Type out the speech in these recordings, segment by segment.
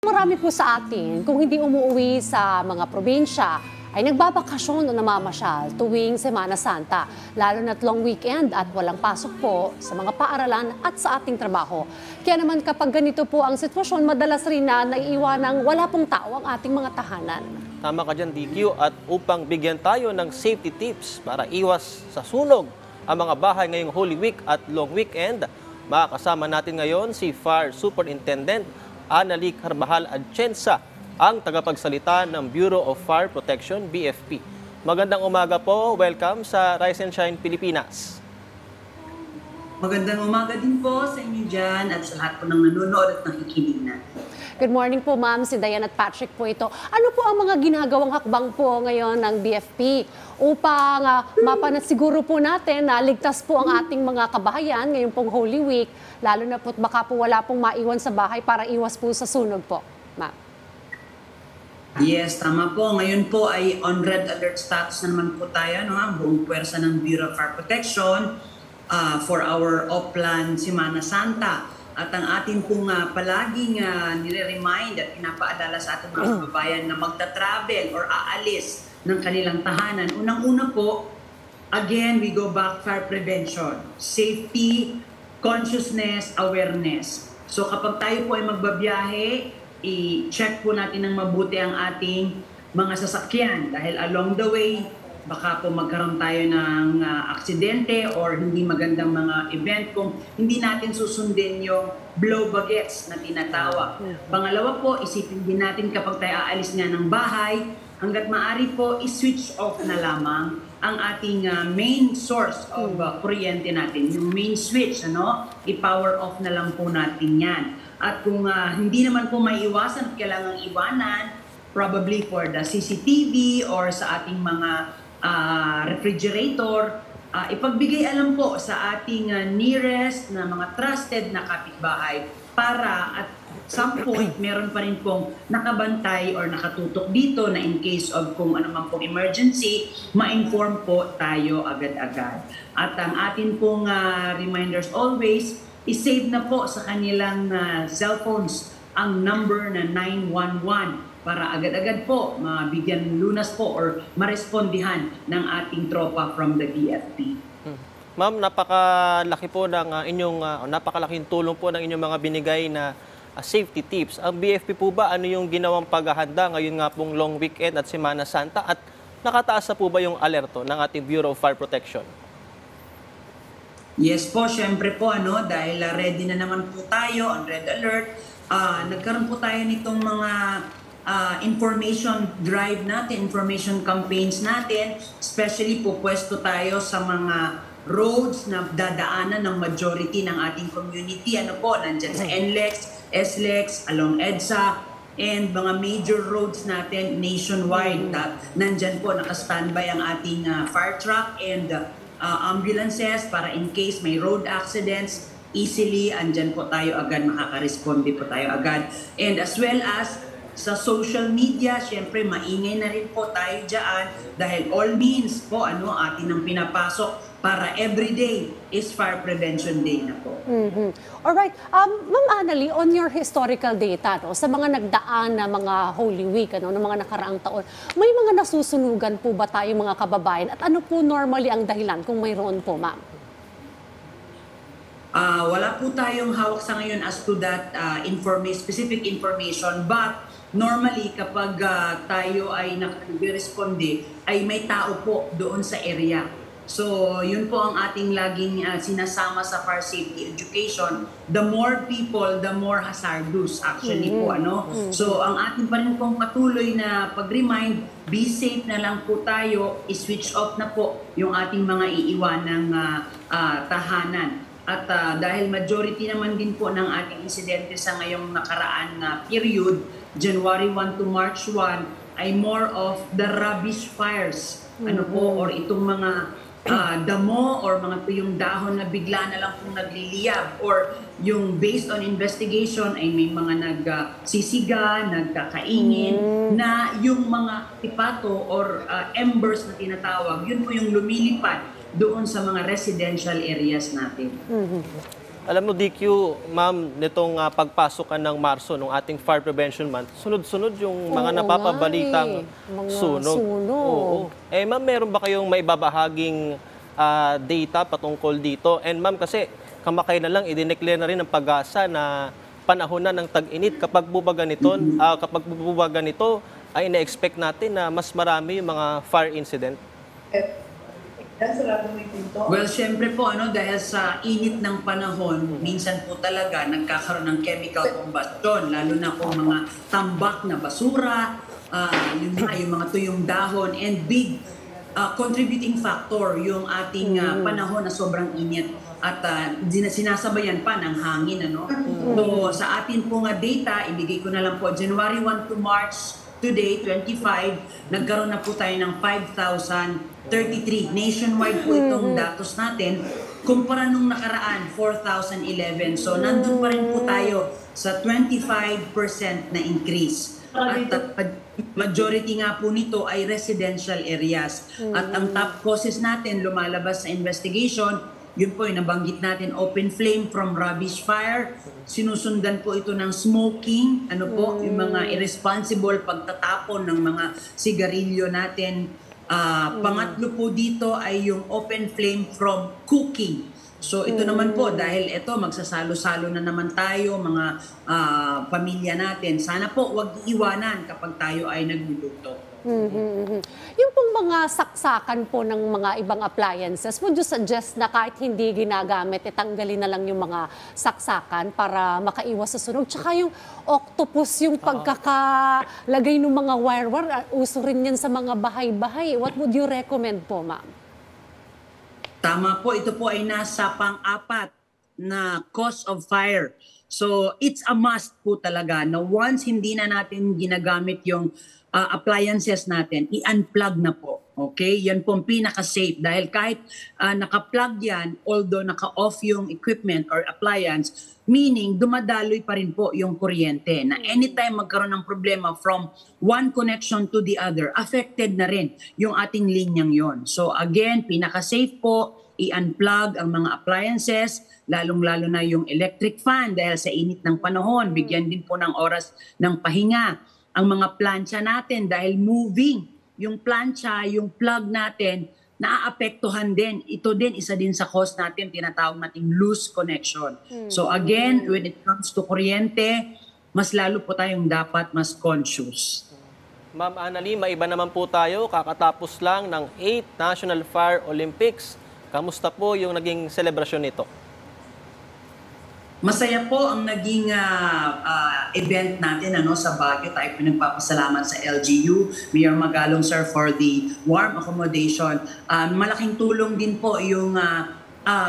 Marami po sa atin, kung hindi umuwi sa mga probinsya, ay nagbabakasyon o namamasyal tuwing Semana Santa, lalo na't long weekend at walang pasok po sa mga paaralan at sa ating trabaho. Kaya naman kapag ganito po ang sitwasyon, madalas rin na naiiwanang wala pong tao ang ating mga tahanan. Tama ka dyan, DQ. At upang bigyan tayo ng safety tips para iwas sa sunog ang mga bahay ngayong Holy Week at long weekend, makakasama natin ngayon si Fire Superintendent Annalie Carvajal Atienza, ang tagapagsalita ng Bureau of Fire Protection, BFP. Magandang umaga po. Welcome sa Rise and Shine Pilipinas. Magandang umaga din po sa inyo dyan at sa lahat po ng nanonood at nakikinig na. Good morning po, ma'am. Si Diane at Patrick po ito. Ano po ang mga ginagawang hakbang po ngayon ng BFP upang mapanasiguro po natin na ligtas po ang ating mga kabahayan ngayong pong Holy Week, lalo na po baka po wala pong maiwan sa bahay para iwas po sa sunog po, ma'am? Yes, tama po. Ngayon po ay on red alert status na naman po tayo, no? Ang buong puwersa ng Bureau of Fire Protection for our off-plan Semana Santa. At ang atin pong palaging nire-remind at pinapaalala sa ating mga kababayan na magta-travel or aalis ng kanilang tahanan. Unang-una po, again, we go back fire prevention, safety, consciousness, awareness. So kapag tayo po ay magbabiyahe, i-check po natin ng mabuti ang ating mga sasakyan dahil along the way, baka po magkaroon tayo ng aksidente or hindi magandang mga event kung hindi natin susundin yung blow bagets na tinatawag. Pangalawa po, isipin din natin kapag tayo aalis nga ng bahay, hanggat maaari po, i-switch off na lamang ang ating main source of kuryente natin, yung main switch, i-power off na lang po natin yan. At kung hindi naman po may iwasan at kailangang iwanan, probably for the CCTV or sa ating mga refrigerator, ipagbigay alam po sa ating nearest na mga trusted na kapitbahay para at some point meron pa rin pong nakabantay or nakatutok dito na in case of kung ano man pong emergency, ma-inform po tayo agad-agad. At ang atin pong reminders always, i-save na po sa kanilang cellphones ang number na 911 para agad-agad po mabigyan lunas po or marespondihan ng ating tropa from the BFP. Ma'am, napakalaki po ng napakalaking tulong po ng inyong mga binigay na safety tips. Ang BFP po ba, ano yung ginawang paghahanda ngayon nga pong long weekend at Semana Santa at nakataas na po ba yung alerto ng ating Bureau of Fire Protection? Yes po, syempre po dahil ready na naman po tayo on red alert. Nagkaroon po tayo nitong mga information drive natin, information campaigns natin, especially po pwesto tayo sa mga roads na dadaanan ng majority ng ating community. Nandyan sa NLEX, SLEX, along EDSA, and mga major roads natin nationwide. Nandyan po naka-standby ang ating fire truck and ambulances para in case may road accidents, easily andyan po tayo agad, makaka-responde po tayo agad. And as well as sa social media, syempre maingay na rin po tayo dyan dahil all means po atin ang pinapasok para everyday is Fire Prevention Day na po. Alright, Ma'am Annalie, on your historical data, sa mga nagdaan na mga Holy Week, ng mga nakaraang taon, may mga nasusunugan po ba tayo mga kababayan at ano po normally ang dahilan kung mayroon po, ma'am? Wala po tayong hawak sa ngayon as to that specific information, but normally kapag tayo ay nag-responde, ay may tao po doon sa area. So yun po ang ating laging sinasama sa fire safety education. The more people, the more hazardous actually po. So ang ating pa rin pong patuloy na pag-remind, be safe na lang po tayo, i-switch off na po yung ating mga iiwanang tahanan. At dahil majority naman din po ng ating insidente sa ngayong nakaraan na period, January 1 to March 1, ay more of the rubbish fires. Or itong mga damo or mga yung dahon na bigla na lang pong nagliliyab or yung based on investigation ay may mga nagsisiga, nagkakaingin na yung mga tipato or embers na tinatawag, yun po yung lumilipad doon sa mga residential areas natin. Alam mo, DQ, ma'am, nitong pagpasok ng Marso ng ating Fire Prevention Month, sunod-sunod yung mga Oo napapabalitang nga mga sunog. sunog. Oo. Ma'am, meron ba kayong maibabahaging data patungkol dito? And ma'am, kasi kamakailan lang, idineclare na rin ng Pag-asa na panahon na ng tag-init. Kapag bubaga nito, ay ina-expect natin na mas marami yung mga fire incident. Well, syempre po, dahil sa init ng panahon, minsan po talaga nagkakaroon ng chemical combustion, lalo na kung mga tambak na basura, yung mga tuyong dahon, and big contributing factor yung ating panahon na sobrang init at sinasabayan pa ng hangin. So, sa atin pong data, ibigay ko na lang po, January 1 to March today, 25, nagkaroon na po tayo ng 5,033. Nationwide po itong datos natin. Kumpara nung nakaraan, 4,011. So, nandun pa rin po tayo sa 25% na increase. At majority nga po nito ay residential areas. At ang top causes natin, lumalabas sa investigation, yun po yung nabanggit natin, open flame from rubbish fire. Sinusundan po ito ng smoking, yung mga irresponsible pagtatapon ng mga sigarilyo natin. Pangatlo po dito ay yung open flame from cooking. So ito naman po, dahil ito magsasalo-salo na naman tayo, mga pamilya natin. Sana po wag iiwanan kapag tayo ay nagluluto. Yung pong mga saksakan po ng mga ibang appliances, would you suggest na kahit hindi ginagamit, tanggalin na lang yung mga saksakan para makaiwas sa sunog? Tsaka yung octopus, yung pagkakalagay ng mga wire-wire, uso rin yan sa mga bahay-bahay. What would you recommend po, ma'am? Tama po, ito po ay nasa pang-apat na cause of fire. So it's a must po talaga na once hindi na natin ginagamit yung appliances natin, i-unplug na po. Okay? Yan po ang pinaka-safe dahil kahit naka-plug yan, although naka-off yung equipment or appliance, meaning dumadaloy pa rin po yung kuryente na anytime magkaroon ng problema from one connection to the other, affected na rin yung ating linyang yon. So again, pinaka-safe po, i-unplug ang mga appliances, lalong-lalo na yung electric fan dahil sa init ng panahon, bigyan din po ng oras ng pahinga. Ang mga plancha natin dahil moving, yung plancha, yung plug natin, naaapektuhan din. Ito din, isa din sa cause natin, tinatawag nating loose connection. So again, when it comes to kuryente, mas lalo po tayong dapat mas conscious. Ma'am Annalie, maiba naman po tayo. Kakatapos lang ng 8th National Fire Olympics. Kamusta po yung naging selebrasyon nito? Masaya po ang naging event natin sa Baguio. Tayo po nagpapasalamat sa LGU, Mayor Magalong sir, for the warm accommodation. Malaking tulong din po yung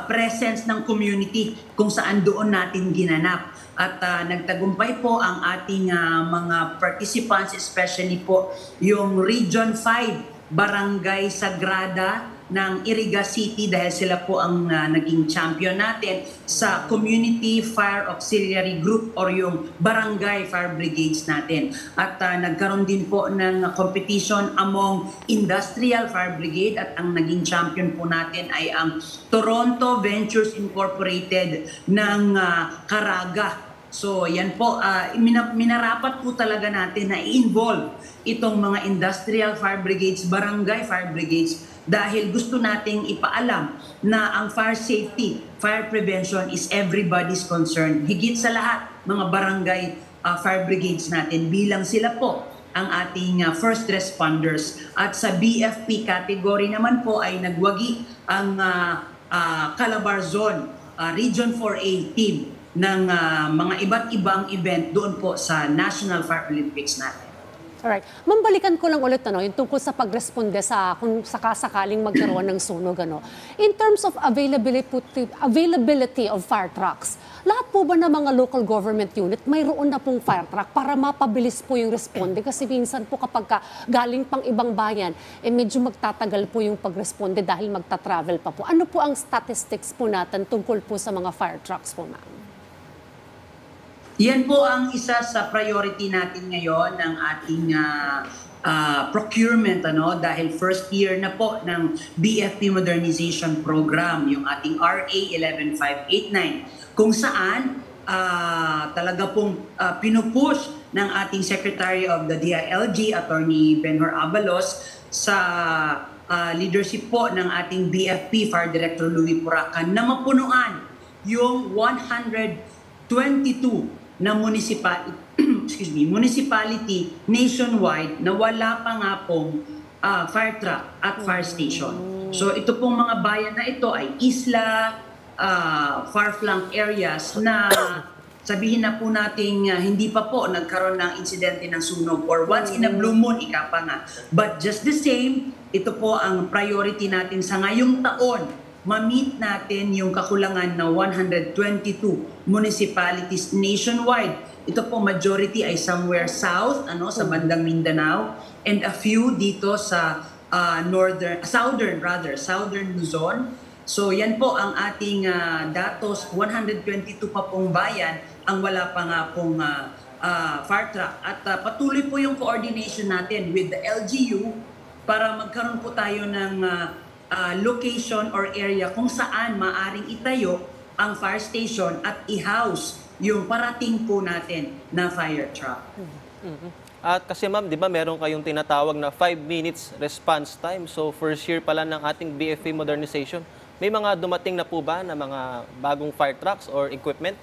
presence ng community kung saan doon natin ginanap. At nagtagumpay po ang ating mga participants, especially po yung Region 5, Barangay Sagrada ng Iriga City dahil sila po ang naging champion natin sa Community Fire Auxiliary Group or yung Barangay Fire Brigades natin. At nagkaroon din po ng competition among Industrial Fire Brigade at ang naging champion po natin ay ang Toronto Ventures Incorporated ng Caraga. So yan po, minarapat po talaga natin na i-involve itong mga industrial fire brigades, barangay fire brigades dahil gusto nating ipaalam na ang fire safety, fire prevention is everybody's concern. Higit sa lahat, mga barangay fire brigades natin bilang sila po ang ating first responders. At sa BFP category naman po ay nagwagi ang Calabar Zone, Region 4A team ng mga iba't ibang event doon po sa National Fire Olympics natin. Alright. Ma'am, balikan ko lang ulit yung tungkol sa pagresponde sa kung sakasakaling magkaroon ng sunog. In terms of availability of fire trucks, lahat po ba ng mga local government unit mayroon na pong fire truck para mapabilis po yung responde? Kasi minsan po kapag galing pang ibang bayan, medyo magtatagal po yung pagresponde dahil magta-travel pa po. Ano po ang statistics po natin tungkol po sa mga fire trucks po, ma'am? Yan po ang isa sa priority natin ngayon ng ating procurement, ano, dahil first year na po ng BFP Modernization Program, yung ating RA 11589, kung saan talaga pong pinupush ng ating Secretary of the DILG, Attorney Benhur Abalos, sa leadership po ng ating BFP Fire Director Louie Puracan na mapunuan yung 122 na municipality nationwide na wala pa nga pong fire truck at fire station. So ito pong mga bayan na ito ay isla, far-flung areas na sabihin na po natin hindi pa po nagkaroon ng insidente ng sunog or once in a blue moon, ika pa nga. But just the same, ito po ang priority natin sa ngayong taon. Ma-meet natin yung kakulangan na 122 municipalities nationwide. Ito po majority ay somewhere south, sa bandang Mindanao, and a few dito sa southern Luzon. So yan po ang ating datos, 122 pa pong bayan ang wala pa nga pong fire truck. At patuloy po yung coordination natin with the LGU para magkaroon po tayo ng location or area kung saan maaring itayo ang fire station at i-house yung parating po natin na fire truck. At kasi ma'am, di ba meron kayong tinatawag na 5 minutes response time? So first year pala ng ating BFP modernization. May mga dumating na po ba na mga bagong fire trucks or equipment?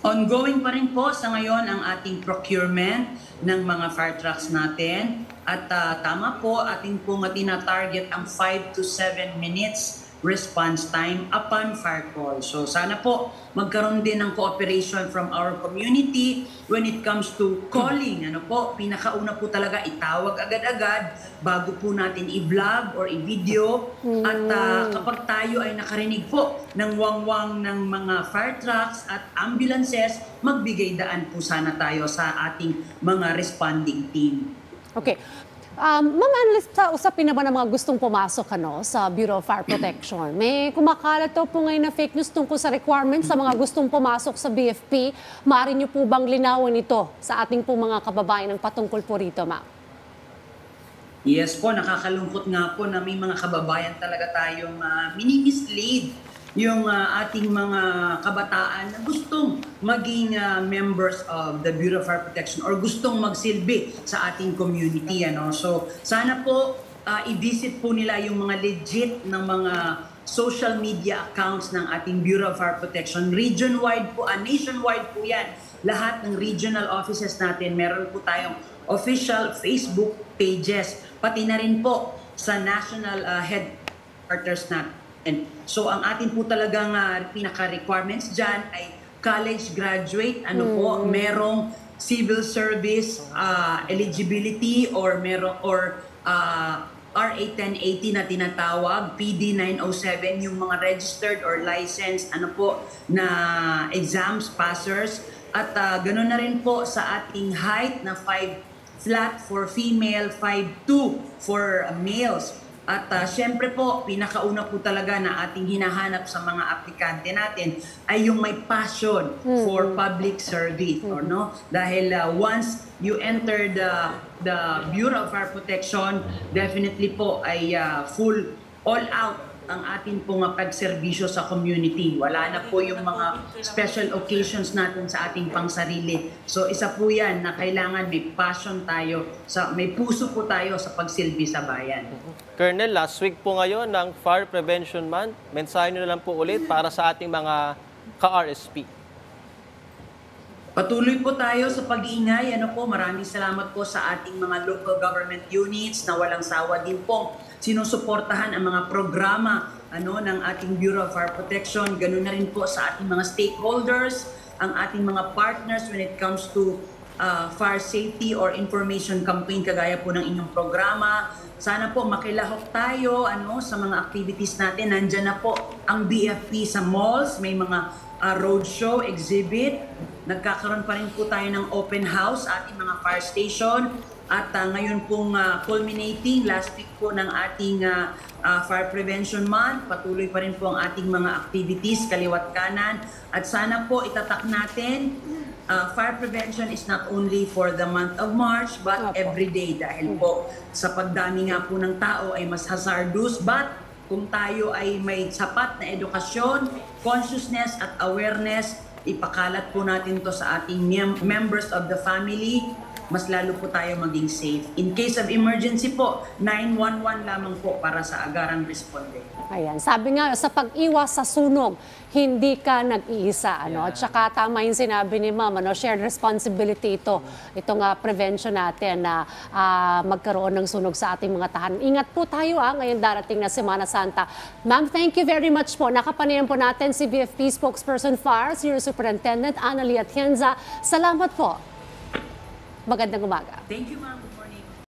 Ongoing pa rin po sa ngayon ang ating procurement ng mga fire trucks natin. At tama po, ating pong tina-target ang 5 to 7 minutes response time upon fire call. So sana po magkaroon din ng cooperation from our community when it comes to calling. Pinakauna po talaga itawag agad-agad bago po natin i-vlog or i-video. At kapag tayo ay nakarinig po ng wangwang ng mga fire trucks at ambulances, magbigay daan po sana tayo sa ating mga responding team. Okay. Ma'am Annalise, sa usapin naman ng mga gustong pumasok sa Bureau of Fire Protection, may kumakalat po ngayon na fake news tungkol sa requirements sa mga gustong pumasok sa BFP. Maaari niyo po bang linawin ito sa ating po mga kababayan ng patungkol po rito, ma'am? Yes po, nakakalungkot nga po na may mga kababayan talaga tayong mini-mislead yung ating mga kabataan na gustong maging members of the Bureau of Fire Protection or gustong magsilbi sa ating community. So sana po i-visit po nila yung mga legit ng mga social media accounts ng ating Bureau of Fire Protection. Region-wide po, nationwide po yan. Lahat ng regional offices natin, meron po tayong official Facebook pages, pati na rin po sa national headquarters natin. So ang atin po talagang pinaka-requirements dyan ay college graduate, merong civil service eligibility or RA 1080 na tinatawag, PD 907, yung mga registered or licensed na exams passers. At ganoon na rin po sa ating height na 5 flat for female, 5'2" for males. At syempre po, pinakauna po talaga na ating hinahanap sa mga aplikante natin ay yung may passion for public service. Dahil once you enter the Bureau of Fire Protection, definitely po ay full, all out ang atin pong pagserbisyo sa community. Wala na po yung mga special occasions natin sa ating pangsarili. So isa po yan na kailangan may passion tayo, may puso po tayo sa pagsilbi sa bayan. Colonel, last week po ngayon ng Fire Prevention Month, mensahe nyo na lang po ulit para sa ating mga ka-RSP. Patuloy po tayo sa pag-iingay. Maraming salamat po sa ating mga local government units na walang sawa din po sinusuportahan ang mga programa ng ating Bureau of Fire Protection. Ganun na rin po sa ating mga stakeholders, ang ating mga partners when it comes to fire safety or information campaign kagaya po ng inyong programa. Sana po makilahok tayo sa mga activities natin. Nandyan na po ang BFP sa malls, may mga roadshow, exhibit, nagkakaroon pa rin po tayo ng open house sa ating mga fire station. At ngayon pong culminating last week po ng ating Fire Prevention Month, patuloy pa rin po ang ating mga activities kaliwat kanan. At sana po itatak natin, fire prevention is not only for the month of March but every day, dahil po sa pagdami nga po ng tao ay mas hazardous. But kung tayo ay may sapat na edukasyon, consciousness at awareness, ipakalat po natin to sa ating members of the family, mas lalo po tayo maging safe. In case of emergency po, 911 lamang po para sa agarang responde. Ayan, sabi nga sa pag-iwas sa sunog, hindi ka nag-iisa, ano? At saka tama yung sinabi ni Ma'am, ano, shared responsibility ito. Itong prevention natin na magkaroon ng sunog sa ating mga tahanan. Ingat po tayo ngayon darating na Semana Santa. Ma'am, thank you very much po. Nakapanayan po natin si BFP Spokesperson FAR, Senior Superintendent Analia Atienza. Salamat po. Magandang umaga. Thank you, ma'am.